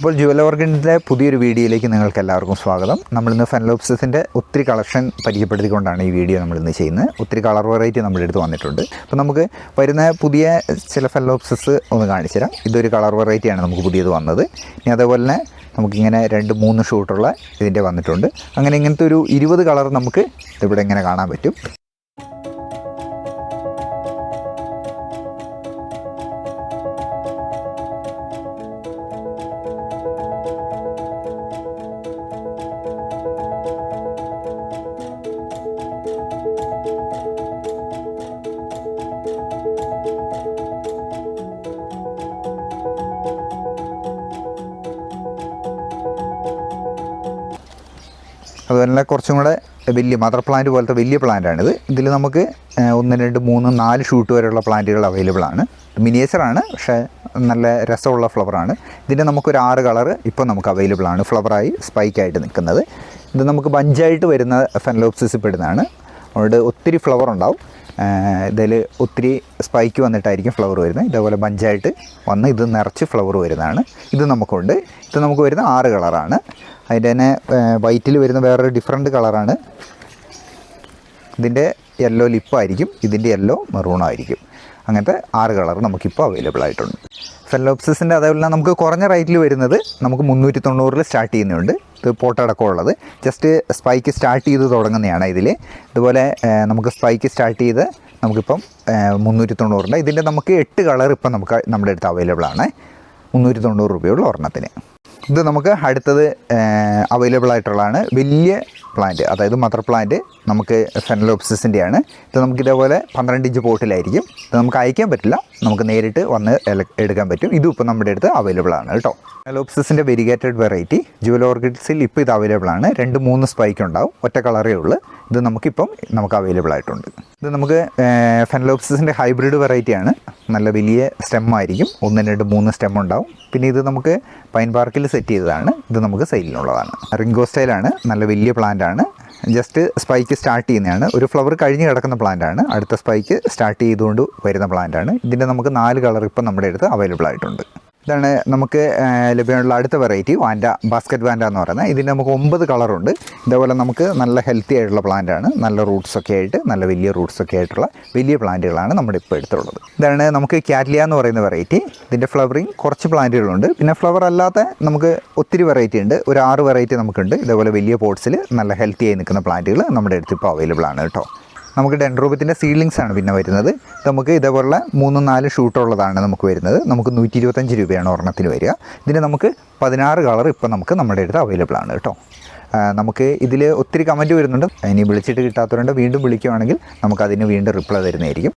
അപ്പോൾ ജുവൽ ഓർഗൻസിൻ്റെ പുതിയൊരു വീഡിയോയിലേക്ക് നിങ്ങൾക്ക് എല്ലാവർക്കും സ്വാഗതം. നമ്മളിന്ന് ഫെനലോപ്സിസിൻ്റെ ഒത്തിരി കളക്ഷൻ പരിചയപ്പെടുത്തിക്കൊണ്ടാണ് ഈ വീഡിയോ നമ്മളിന്ന് ചെയ്യുന്നത്. ഒത്തിരി കളർ വെറൈറ്റി നമ്മുടെ അടുത്ത് വന്നിട്ടുണ്ട്. അപ്പോൾ നമുക്ക് വരുന്ന പുതിയ ചില ഫെനലോപ്സിസ് ഒന്ന് കാണിച്ചു തരാം. ഇതൊരു കളർ വെറൈറ്റിയാണ് നമുക്ക് പുതിയത് വന്നത്. ഇനി അതേപോലെ തന്നെ നമുക്കിങ്ങനെ 2-3 ഷൂട്ടുള്ള ഇതിൻ്റെ വന്നിട്ടുണ്ട്. അങ്ങനെ ഇങ്ങനത്തെ ഒരു 20 കളർ നമുക്ക് ഇവിടെ ഇങ്ങനെ കാണാൻ പറ്റും. അതുപോലെ തന്നെ കുറച്ചും കൂടെ വലിയ മദർ പ്ലാന്റ് പോലത്തെ വലിയ പ്ലാന്റാണിത്. ഇതിൽ നമുക്ക് 1, 2, 3, 4 ഷൂട്ട് വരെയുള്ള പ്ലാന്റുകൾ അവൈലബിൾ ആണ്. മിനിയേച്ചറാണ്, പക്ഷേ നല്ല രസമുള്ള ഫ്ലവറാണ്. ഇതിൻ്റെ നമുക്കൊരു 6 കളറ് ഇപ്പോൾ നമുക്ക് അവൈലബിൾ ആണ്, ഫ്ലവറായി സ്പൈക്കായിട്ട് നിൽക്കുന്നത്. ഇത് നമുക്ക് ബഞ്ചായിട്ട് വരുന്ന ഫെനലോപ്സിസ് പെടുന്നതാണ്. അതുകൊണ്ട് ഒത്തിരി ഫ്ലവർ ഉണ്ടാവും. ഇതിൽ ഒത്തിരി സ്പൈക്ക് വന്നിട്ടായിരിക്കും ഫ്ലവർ വരുന്നത്. ഇതേപോലെ ബഞ്ചായിട്ട് വന്ന് ഇത് നിറച്ച് ഫ്ലവർ വരുന്നതാണ്. ഇത് നമുക്കുണ്ട്. ഇത് നമുക്ക് വരുന്ന 6 കളറാണ്. അതിൻ്റെ തന്നെ വൈറ്റിൽ വരുന്ന വേറൊരു ഡിഫറെൻറ്റ് കളറാണ്. ഇതിൻ്റെ യെല്ലോ ലിപ്പായിരിക്കും, ഇതിൻ്റെ യെല്ലോ മെറൂണായിരിക്കും. അങ്ങനത്തെ 6 കളർ നമുക്കിപ്പോൾ അവൈലബിൾ ആയിട്ടുണ്ട്. ഫെനലോപ്സിസിൻ്റെ അതേപോലെ നമുക്ക് കുറഞ്ഞ റേറ്റിൽ വരുന്നത് നമുക്ക് 390 സ്റ്റാർട്ട് ചെയ്യുന്നുണ്ട്. ഇത് പോട്ടടക്കമുള്ളത് ജസ്റ്റ് സ്പൈക്ക് സ്റ്റാർട്ട് ചെയ്ത് തുടങ്ങുന്നതാണ് ഇതിൽ. ഇതുപോലെ നമുക്ക് സ്പൈക്ക് സ്റ്റാർട്ട് ചെയ്ത് നമുക്കിപ്പം 390 ഇതിൻ്റെ നമുക്ക് 8 കളർ ഇപ്പം നമുക്ക് നമ്മുടെ അടുത്ത് അവൈലബിൾ ആണ്. 390 രൂപയുള്ള ഒരെണ്ണത്തിന്. ഇത് നമുക്ക് അടുത്തത് അവൈലബിൾ ആയിട്ടുള്ളതാണ് വലിയ പ്ലാന്റ്, അതായത് മദർ പ്ലാന്റ് നമുക്ക് ഫെനലോപ്സിസിൻ്റെയാണ്. ഇത് നമുക്ക് ഇതേപോലെ 12 ഇഞ്ച് പോട്ടിലായിരിക്കും. ഇത് നമുക്ക് അയക്കാൻ പറ്റില്ല, നമുക്ക് നേരിട്ട് വന്ന് എടുക്കാൻ പറ്റും. ഇതും ഇപ്പോൾ നമ്മുടെ അടുത്ത് അവൈലബിൾ ആണ് കേട്ടോ. ഫെനലോപ്സിസിൻ്റെ വെരിഗേറ്റഡ് വെറൈറ്റി ജുവൽ ഓർക്കിഡ്സിൽ ഇപ്പോൾ ഇത് അവൈലബിൾ ആണ്. 2-3 സ്പൈക്ക് ഉണ്ടാവും, ഒറ്റ കളറേ ഉള്ളൂ. ഇത് നമുക്ക് അവൈലബിൾ ആയിട്ടുണ്ട്. ഇത് നമുക്ക് ഫെനലോപ്സിസിൻ്റെ ഹൈബ്രിഡ് വെറൈറ്റിയാണ്. നല്ല വലിയ സ്റ്റെമ്മായിരിക്കും, 1, 2, 3 സ്റ്റെം ഉണ്ടാവും. പിന്നെ ഇത് നമുക്ക് പൈൻ പാർക്കിൽ സെറ്റ് ചെയ്തതാണ്. ഇത് നമുക്ക് സെയിലിനുള്ളതാണ്. റിംഗോ സ്റ്റൈലാണ്, നല്ല വലിയ പ്ലാന്റാണ്. ജസ്റ്റ് സ്പൈക്ക് സ്റ്റാർട്ട് ചെയ്യുന്നതാണ്. ഒരു ഫ്ലവർ കഴിഞ്ഞ് കിടക്കുന്ന പ്ലാന്റാണ്. അടുത്ത സ്പൈക്ക് സ്റ്റാർട്ട് ചെയ്തുകൊണ്ട് വരുന്ന പ്ലാന്റാണ്. ഇതിൻ്റെ നമുക്ക് 4 കളർ ഇപ്പം നമ്മുടെ അടുത്ത് അവൈലബിൾ ആയിട്ടുണ്ട്. ഇതാണ് നമുക്ക് ലഭ്യമുള്ള അടുത്ത വെറൈറ്റി വാൻഡ, ബാസ്ക്കറ്റ് വാൻഡ എന്ന് പറയുന്നത്. ഇതിന് നമുക്ക് 9 കളറുണ്ട്. ഇതേപോലെ നമുക്ക് നല്ല ഹെൽത്തി ആയിട്ടുള്ള പ്ലാന്റാണ്. നല്ല റൂട്ട്സൊക്കെ ആയിട്ട്, നല്ല വലിയ റൂട്ട്സൊക്കെ ആയിട്ടുള്ള വലിയ പ്ലാന്റുകളാണ് നമ്മുടെ ഇപ്പോൾ എടുത്തുള്ളത്. ഇതാണ് നമുക്ക് കാറ്റ്ലിയ എന്ന് പറയുന്ന വെറൈറ്റി. ഇതിൻ്റെ ഫ്ലവറിങ് കുറച്ച് പ്ലാന്റുകളുണ്ട്. പിന്നെ ഫ്ലവർ അല്ലാത്ത നമുക്ക് ഒത്തിരി വെറൈറ്റി ഉണ്ട്. ഒരു 6 വെറൈറ്റി നമുക്കുണ്ട്. ഇതേപോലെ വലിയ പോട്ട്സിൽ നല്ല ഹെൽത്തി ആയി നിൽക്കുന്ന പ്ലാന്റുകൾ നമ്മുടെ അടുത്ത് ഇപ്പോൾ അവൈലബിൾ ആണ് കേട്ടോ. നമുക്ക് ഡെൻഡ്രോബിയത്തിൻ്റെ സീഡ്ലിങ്സ് ആണ് പിന്നെ വരുന്നത്. നമുക്ക് ഇതേപോലെ 3-4 ഷൂട്ടുള്ളതാണ് നമുക്ക് വരുന്നത്. നമുക്ക് 125 രൂപയാണ് ഒരെണ്ണത്തിന് വരിക. ഇതിന് നമുക്ക് 16 കളർ ഇപ്പോൾ നമുക്ക് നമ്മുടെ അടുത്ത് അവൈലബിൾ ആണ് കേട്ടോ. നമുക്ക് ഇതിൽ ഒത്തിരി കമൻറ്റ് വരുന്നുണ്ട്. ഇനി വിളിച്ചിട്ട് കിട്ടാത്തവരുണ്ട്, വീണ്ടും വിളിക്കുകയാണെങ്കിൽ നമുക്കതിന് വീണ്ടും റിപ്ലൈ തരുന്നതായിരിക്കും.